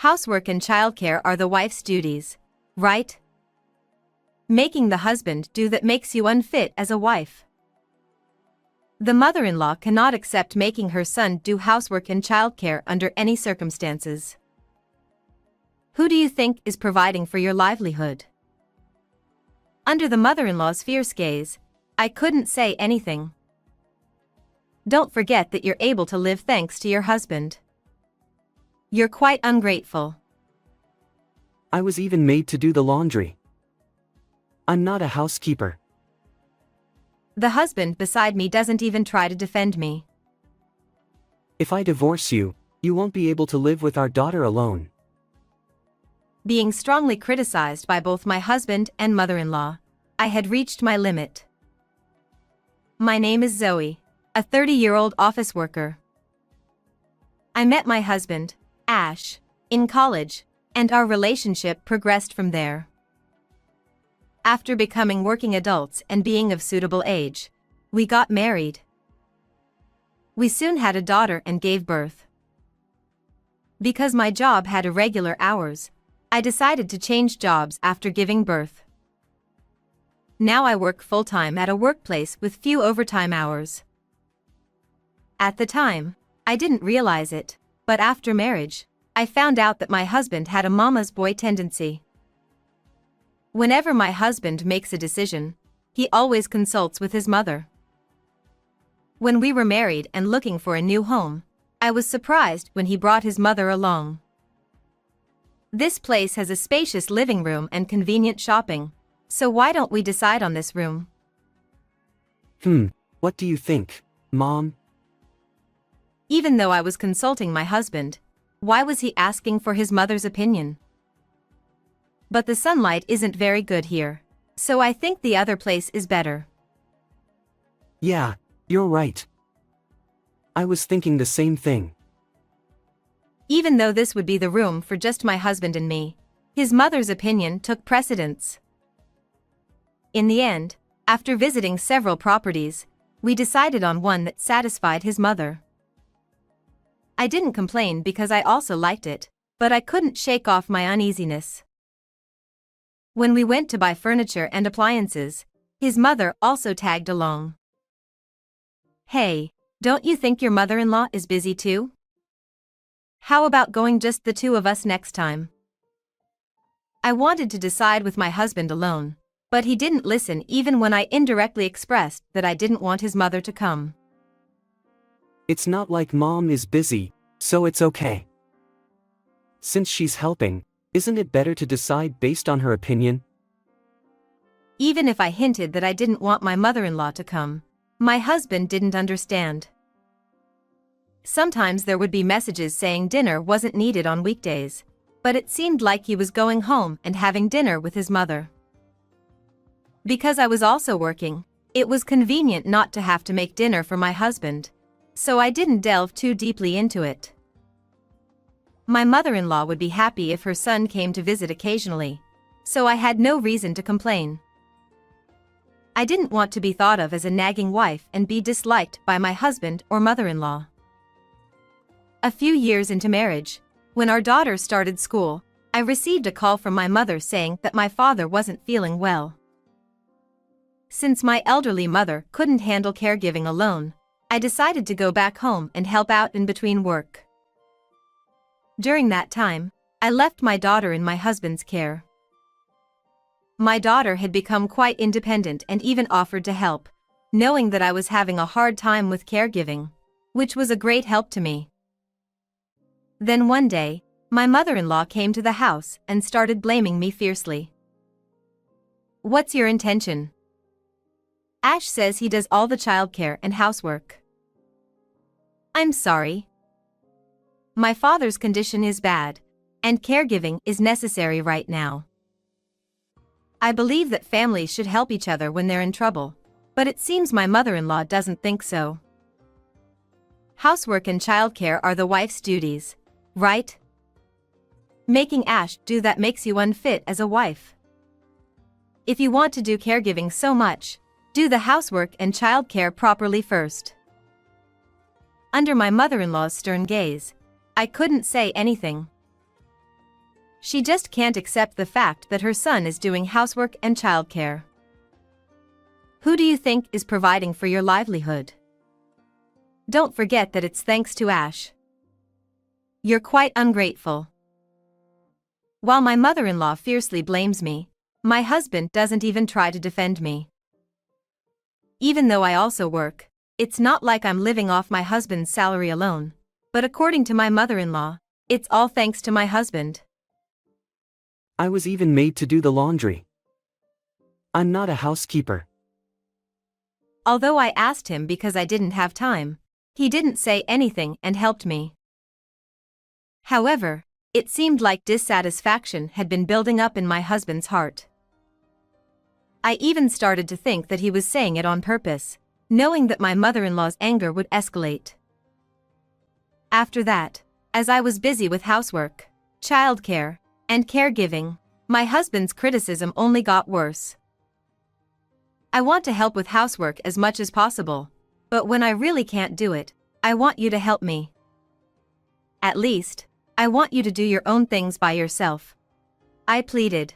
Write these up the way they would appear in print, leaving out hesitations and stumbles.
Housework and childcare are the wife's duties, right? Making the husband do that makes you unfit as a wife. The mother-in-law cannot accept making her son do housework and childcare under any circumstances. Who do you think is providing for your livelihood? Under the mother-in-law's fierce gaze, I couldn't say anything. Don't forget that you're able to live thanks to your husband. You're quite ungrateful. I was even made to do the laundry. I'm not a housekeeper. The husband beside me doesn't even try to defend me. If I divorce you, you won't be able to live with our daughter alone. Being strongly criticized by both my husband and mother-in-law, I had reached my limit. My name is Zoe, a 30-year-old office worker. I met my husband, Ash, in college, and our relationship progressed from there. After becoming working adults and being of suitable age, we got married. We soon had a daughter and gave birth. Because my job had irregular hours, I decided to change jobs after giving birth. Now I work full-time at a workplace with few overtime hours. At the time, I didn't realize it, but after marriage, I found out that my husband had a mama's boy tendency. Whenever my husband makes a decision, he always consults with his mother. When we were married and looking for a new home, I was surprised when he brought his mother along. This place has a spacious living room and convenient shopping, so why don't we decide on this room? What do you think, Mom? Even though I was consulting my husband, why was he asking for his mother's opinion? But the sunlight isn't very good here, so I think the other place is better. Yeah, you're right. I was thinking the same thing. Even though this would be the room for just my husband and me, his mother's opinion took precedence. In the end, after visiting several properties, we decided on one that satisfied his mother. I didn't complain because I also liked it, but I couldn't shake off my uneasiness. When we went to buy furniture and appliances, his mother also tagged along. Hey, don't you think your mother-in-law is busy too? How about going just the two of us next time? I wanted to decide with my husband alone, but he didn't listen even when I indirectly expressed that I didn't want his mother to come. It's not like Mom is busy, so it's okay. Since she's helping, isn't it better to decide based on her opinion? Even if I hinted that I didn't want my mother-in-law to come, my husband didn't understand. Sometimes there would be messages saying dinner wasn't needed on weekdays, but it seemed like he was going home and having dinner with his mother. Because I was also working, it was convenient not to have to make dinner for my husband, so I didn't delve too deeply into it. My mother-in-law would be happy if her son came to visit occasionally, so I had no reason to complain. I didn't want to be thought of as a nagging wife and be disliked by my husband or mother-in-law. A few years into marriage, when our daughter started school, I received a call from my mother saying that my father wasn't feeling well. Since my elderly mother couldn't handle caregiving alone, I decided to go back home and help out in between work. During that time, I left my daughter in my husband's care. My daughter had become quite independent and even offered to help, knowing that I was having a hard time with caregiving, which was a great help to me. Then one day, my mother-in-law came to the house and started blaming me fiercely. What's your intention? Ash says he does all the childcare and housework. I'm sorry. My father's condition is bad, and caregiving is necessary right now. I believe that families should help each other when they're in trouble, but it seems my mother-in-law doesn't think so. Housework and childcare are the wife's duties, right? Making Ash do that makes you unfit as a wife. If you want to do caregiving so much, do the housework and childcare properly first. Under my mother-in-law's stern gaze, I couldn't say anything. She just can't accept the fact that her son is doing housework and childcare. Who do you think is providing for your livelihood? Don't forget that it's thanks to Ash. You're quite ungrateful. While my mother-in-law fiercely blames me, my husband doesn't even try to defend me. Even though I also work, it's not like I'm living off my husband's salary alone, but according to my mother-in-law, it's all thanks to my husband. I was even made to do the laundry. I'm not a housekeeper. Although I asked him because I didn't have time, he didn't say anything and helped me. However, it seemed like dissatisfaction had been building up in my husband's heart. I even started to think that he was saying it on purpose, knowing that my mother-in-law's anger would escalate. After that, as I was busy with housework, childcare, and caregiving, my husband's criticism only got worse. I want to help with housework as much as possible, but when I really can't do it, I want you to help me. At least, I want you to do your own things by yourself. I pleaded.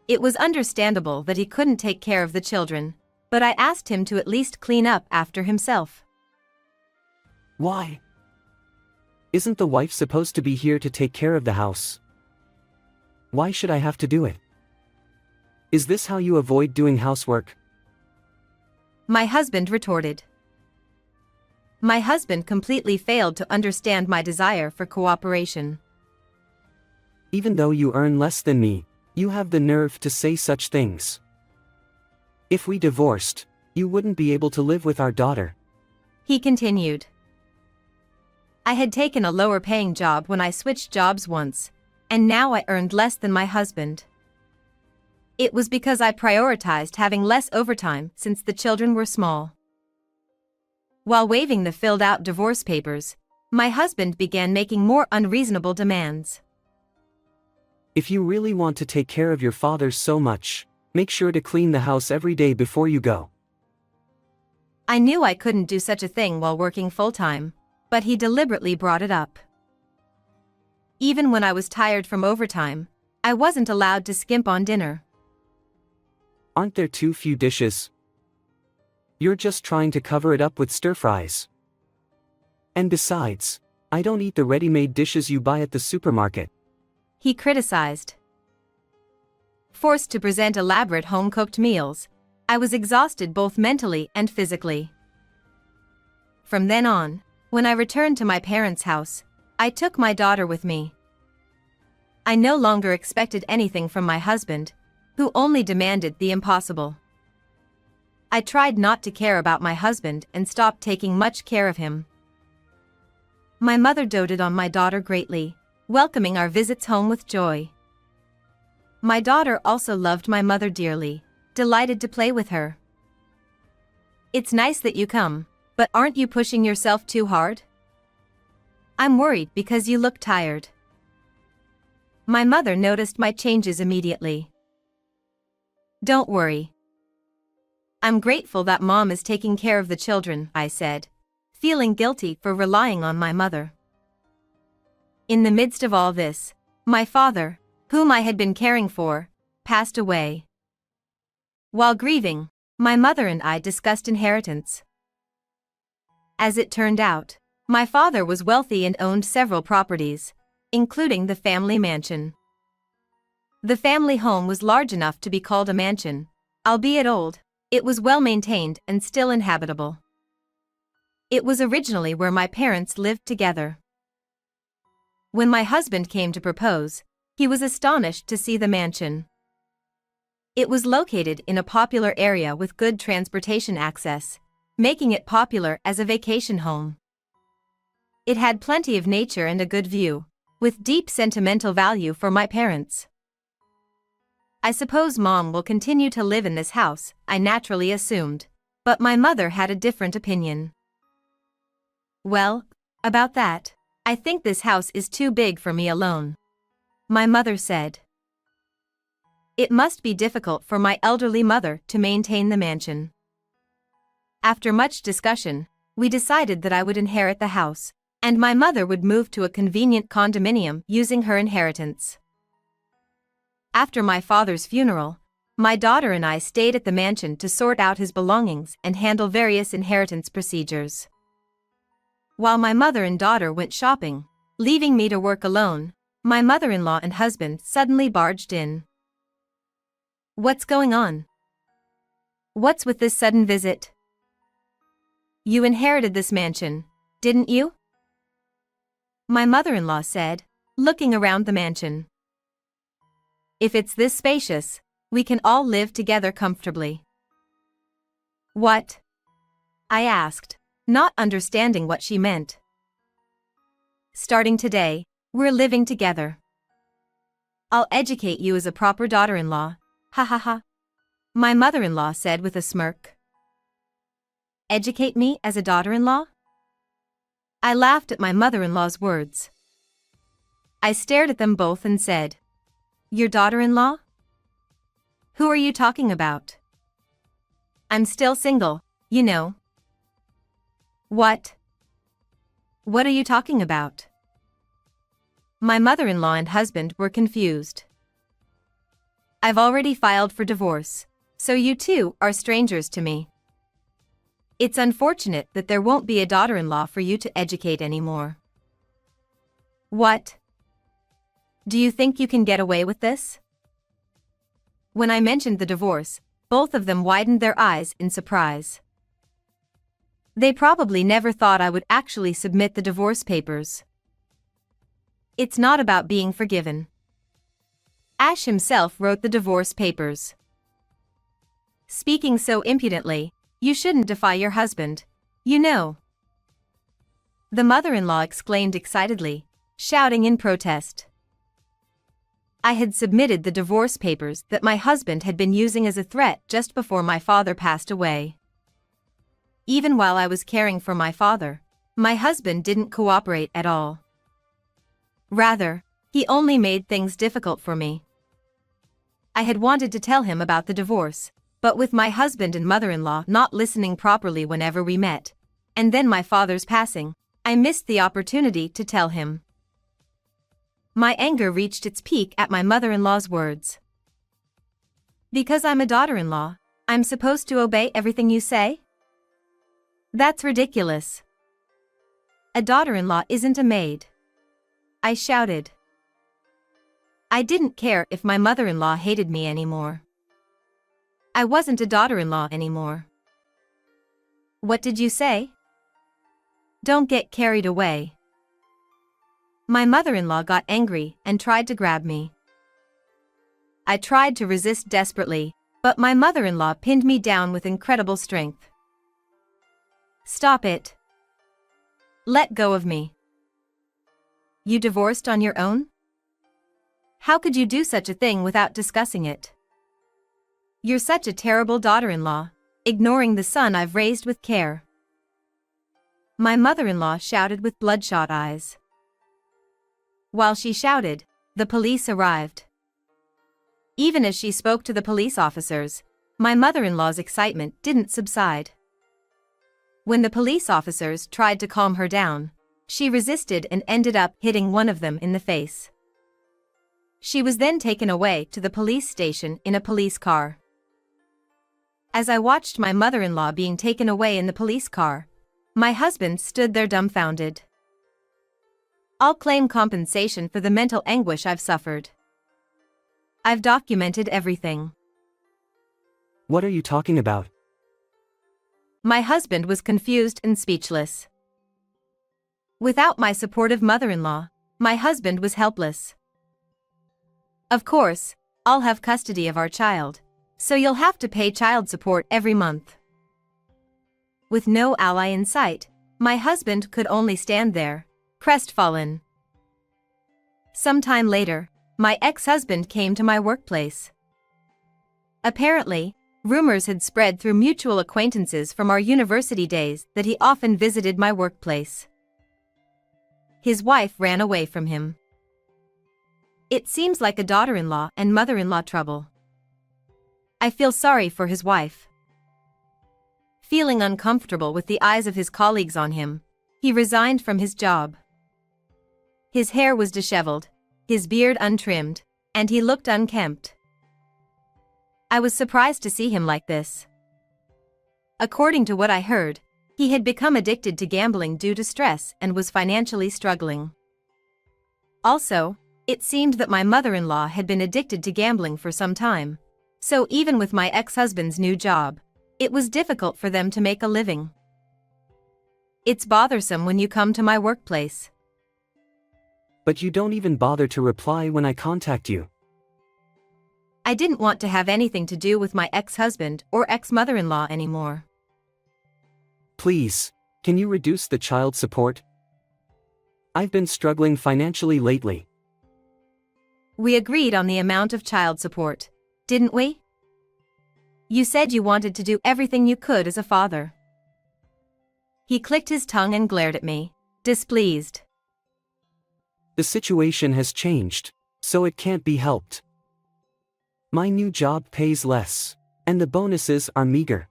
It was understandable that he couldn't take care of the children, but I asked him to at least clean up after himself. Why? Isn't the wife supposed to be here to take care of the house? Why should I have to do it? Is this how you avoid doing housework? My husband retorted. My husband completely failed to understand my desire for cooperation. Even though you earn less than me, you have the nerve to say such things. If we divorced, you wouldn't be able to live with our daughter. He continued. I had taken a lower-paying job when I switched jobs once, and now I earned less than my husband. It was because I prioritized having less overtime since the children were small. While waving the filled-out divorce papers, my husband began making more unreasonable demands. If you really want to take care of your father so much, make sure to clean the house every day before you go. I knew I couldn't do such a thing while working full-time, but he deliberately brought it up. Even when I was tired from overtime, I wasn't allowed to skimp on dinner. Aren't there too few dishes? You're just trying to cover it up with stir-fries. And besides, I don't eat the ready-made dishes you buy at the supermarket. He criticized. Forced to present elaborate home-cooked meals, I was exhausted both mentally and physically. From then on, when I returned to my parents' house, I took my daughter with me. I no longer expected anything from my husband, who only demanded the impossible. I tried not to care about my husband and stopped taking much care of him. My mother doted on my daughter greatly, welcoming our visits home with joy. My daughter also loved my mother dearly, delighted to play with her. It's nice that you come, but aren't you pushing yourself too hard? I'm worried because you look tired. My mother noticed my changes immediately. Don't worry. I'm grateful that Mom is taking care of the children, I said, feeling guilty for relying on my mother. In the midst of all this, my father, whom I had been caring for, passed away. While grieving, my mother and I discussed inheritance. As it turned out, my father was wealthy and owned several properties, including the family mansion. The family home was large enough to be called a mansion, albeit old. It was well maintained and still inhabitable. It was originally where my parents lived together. When my husband came to propose, he was astonished to see the mansion. It was located in a popular area with good transportation access, making it popular as a vacation home. It had plenty of nature and a good view, with deep sentimental value for my parents. I suppose Mom will continue to live in this house, I naturally assumed, but my mother had a different opinion. Well, about that, I think this house is too big for me alone. My mother said. It must be difficult for my elderly mother to maintain the mansion. After much discussion, we decided that I would inherit the house, And my mother would move to a convenient condominium using her inheritance. After my father's funeral, my daughter and I stayed at the mansion to sort out his belongings and handle various inheritance procedures. While my mother and daughter went shopping, leaving me to work alone, my mother-in-law and husband suddenly barged in. "What's going on? What's with this sudden visit? You inherited this mansion, didn't you?" My mother-in-law said, looking around the mansion. "If it's this spacious, we can all live together comfortably." "What?" I asked, not understanding what she meant. "Starting today, we're living together. I'll educate you as a proper daughter-in-law, ha ha ha," my mother-in-law said with a smirk. "Educate me as a daughter-in-law?" I laughed at my mother-in-law's words. I stared at them both and said, "Your daughter-in-law? Who are you talking about? I'm still single, you know." "What? What are you talking about?" My mother-in-law and husband were confused. "I've already filed for divorce, so you two are strangers to me. It's unfortunate that there won't be a daughter-in-law for you to educate anymore." "What? Do you think you can get away with this?" When I mentioned the divorce, both of them widened their eyes in surprise. They probably never thought I would actually submit the divorce papers. It's not about being forgiven. Ash himself wrote the divorce papers. Speaking so impudently, you shouldn't defy your husband, you know. The mother-in-law exclaimed excitedly, shouting in protest. I had submitted the divorce papers that my husband had been using as a threat just before my father passed away. Even while I was caring for my father, my husband didn't cooperate at all. Rather, he only made things difficult for me. I had wanted to tell him about the divorce, but with my husband and mother-in-law not listening properly whenever we met, and then my father's passing, I missed the opportunity to tell him. My anger reached its peak at my mother-in-law's words. "Because I'm a daughter-in-law, I'm supposed to obey everything you say? That's ridiculous. A daughter-in-law isn't a maid," I shouted. I didn't care if my mother-in-law hated me anymore. I wasn't a daughter-in-law anymore. "What did you say?" "Don't get carried away." My mother-in-law got angry and tried to grab me. I tried to resist desperately, but my mother-in-law pinned me down with incredible strength. "Stop it. Let go of me. You divorced on your own? How could you do such a thing without discussing it? You're such a terrible daughter-in-law, ignoring the son I've raised with care." My mother-in-law shouted with bloodshot eyes. While she shouted, the police arrived. Even as she spoke to the police officers, my mother-in-law's excitement didn't subside. When the police officers tried to calm her down, she resisted and ended up hitting one of them in the face. She was then taken away to the police station in a police car. As I watched my mother-in-law being taken away in the police car, my husband stood there dumbfounded. "I'll claim compensation for the mental anguish I've suffered. I've documented everything." What are you talking about? My husband was confused and speechless. Without my supportive mother-in-law, my husband was helpless. "Of course, I'll have custody of our child, so you'll have to pay child support every month." With no ally in sight, my husband could only stand there, crestfallen. Sometime later, my ex-husband came to my workplace. Apparently, rumors had spread through mutual acquaintances from our university days that he often visited my workplace. His wife ran away from him. It seems like a daughter-in-law and mother-in-law trouble. I feel sorry for his wife. Feeling uncomfortable with the eyes of his colleagues on him, He resigned from his job. His hair was disheveled, his beard untrimmed, and he looked unkempt. I was surprised to see him like this. According to what I heard, he had become addicted to gambling due to stress and was financially struggling. Also, it seemed that my mother-in-law had been addicted to gambling for some time, so even with my ex-husband's new job, it was difficult for them to make a living. It's bothersome when you come to my workplace. But you don't even bother to reply when I contact you. I didn't want to have anything to do with my ex-husband or ex-mother-in-law anymore. Please, can you reduce the child support? I've been struggling financially lately. We agreed on the amount of child support, didn't we? You said you wanted to do everything you could as a father. He clicked his tongue and glared at me, displeased. The situation has changed, so it can't be helped. My new job pays less, and the bonuses are meager.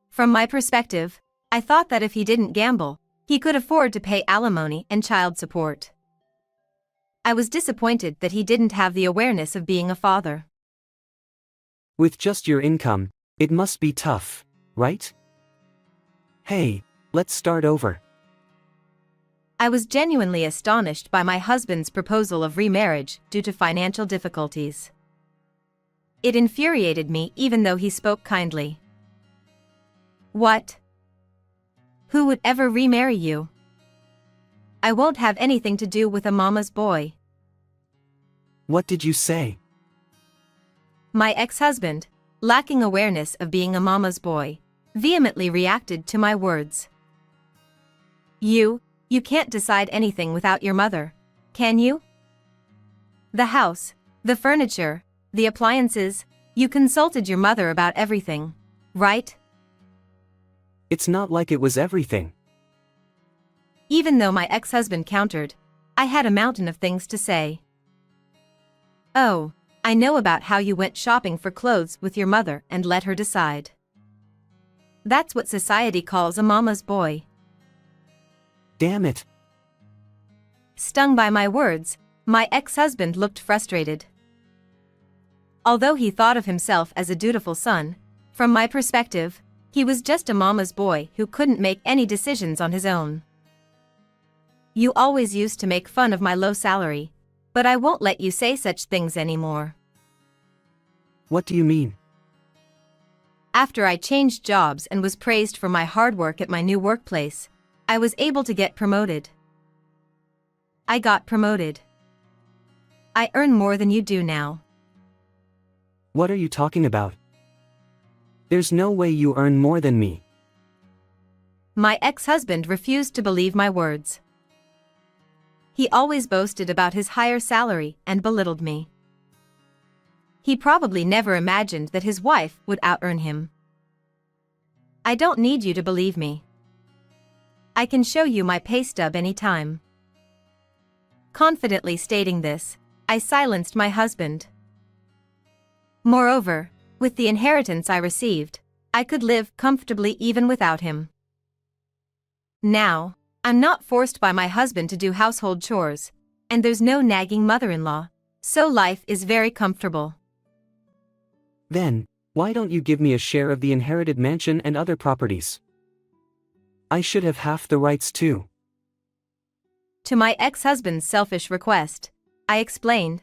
From my perspective, I thought that if he didn't gamble, he could afford to pay alimony and child support. I was disappointed that he didn't have the awareness of being a father. With just your income, it must be tough, right? Hey, let's start over. I was genuinely astonished by my husband's proposal of remarriage due to financial difficulties. It infuriated me even though he spoke kindly. What? Who would ever remarry you? I won't have anything to do with a mama's boy. What did you say? My ex-husband, lacking awareness of being a mama's boy, vehemently reacted to my words. You can't decide anything without your mother, can you? The house, the furniture, the appliances, you consulted your mother about everything, right? It's not like it was everything. Even though my ex-husband countered, I had a mountain of things to say. Oh, I know about how you went shopping for clothes with your mother and let her decide. That's what society calls a mama's boy. Damn it. Stung by my words, my ex-husband looked frustrated. Although he thought of himself as a dutiful son, from my perspective, he was just a mama's boy who couldn't make any decisions on his own. You always used to make fun of my low salary, but I won't let you say such things anymore. What do you mean? After I changed jobs and was praised for my hard work at my new workplace, I was able to get promoted. I got promoted. I earn more than you do now. What are you talking about? There's no way you earn more than me. My ex-husband refused to believe my words. He always boasted about his higher salary and belittled me. He probably never imagined that his wife would out-earn him. I don't need you to believe me. I can show you my pay stub anytime. Confidently stating this, I silenced my husband. Moreover, with the inheritance I received, I could live comfortably even without him. Now, I'm not forced by my husband to do household chores, and there's no nagging mother-in-law, so life is very comfortable. Then, why don't you give me a share of the inherited mansion and other properties? I should have half the rights too. To my ex-husband's selfish request, I explained.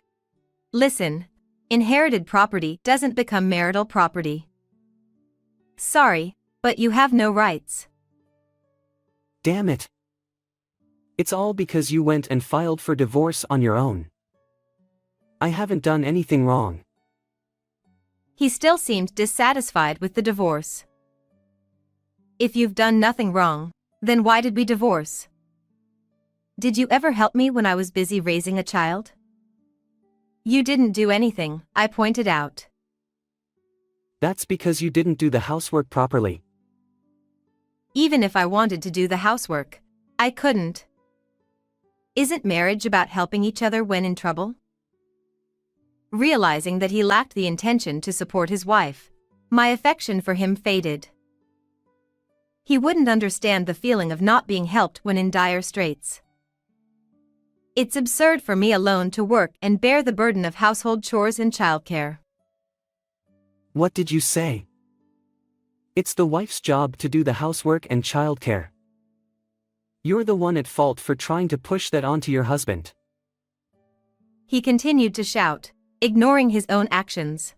Listen, inherited property doesn't become marital property. Sorry, but you have no rights. Damn it. It's all because you went and filed for divorce on your own. I haven't done anything wrong. He still seemed dissatisfied with the divorce. If you've done nothing wrong, then why did we divorce? Did you ever help me when I was busy raising a child? You didn't do anything, I pointed out. That's because you didn't do the housework properly. Even if I wanted to do the housework, I couldn't. Isn't marriage about helping each other when in trouble? Realizing that he lacked the intention to support his wife, my affection for him faded. he wouldn't understand the feeling of not being helped when in dire straits. It's absurd for me alone to work and bear the burden of household chores and childcare. What did you say? It's the wife's job to do the housework and childcare. You're the one at fault for trying to push that onto your husband. He continued to shout, ignoring his own actions.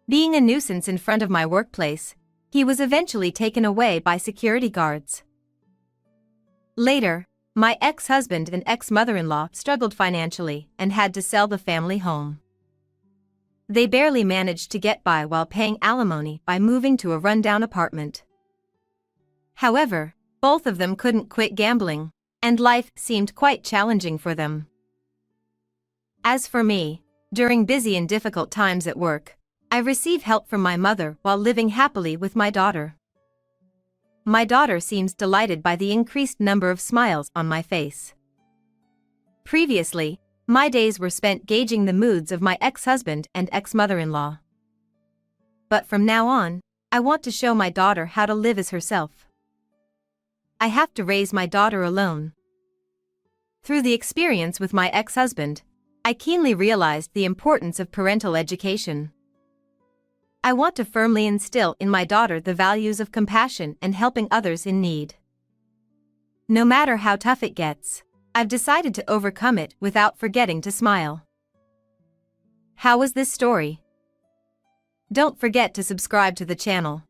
Being a nuisance in front of my workplace, he was eventually taken away by security guards. Later, my ex-husband and ex-mother-in-law struggled financially and had to sell the family home. They barely managed to get by while paying alimony by moving to a rundown apartment. However, both of them couldn't quit gambling, and life seemed quite challenging for them. As for me, during busy and difficult times at work, I receive help from my mother while living happily with my daughter. My daughter seems delighted by the increased number of smiles on my face. Previously, my days were spent gauging the moods of my ex-husband and ex-mother-in-law. But from now on, I want to show my daughter how to live as herself. I have to raise my daughter alone. Through the experience with my ex-husband, I keenly realized the importance of parental education. I want to firmly instill in my daughter the values of compassion and helping others in need. No matter how tough it gets, I've decided to overcome it without forgetting to smile. How was this story? Don't forget to subscribe to the channel.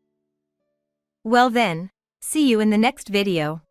Well then, see you in the next video.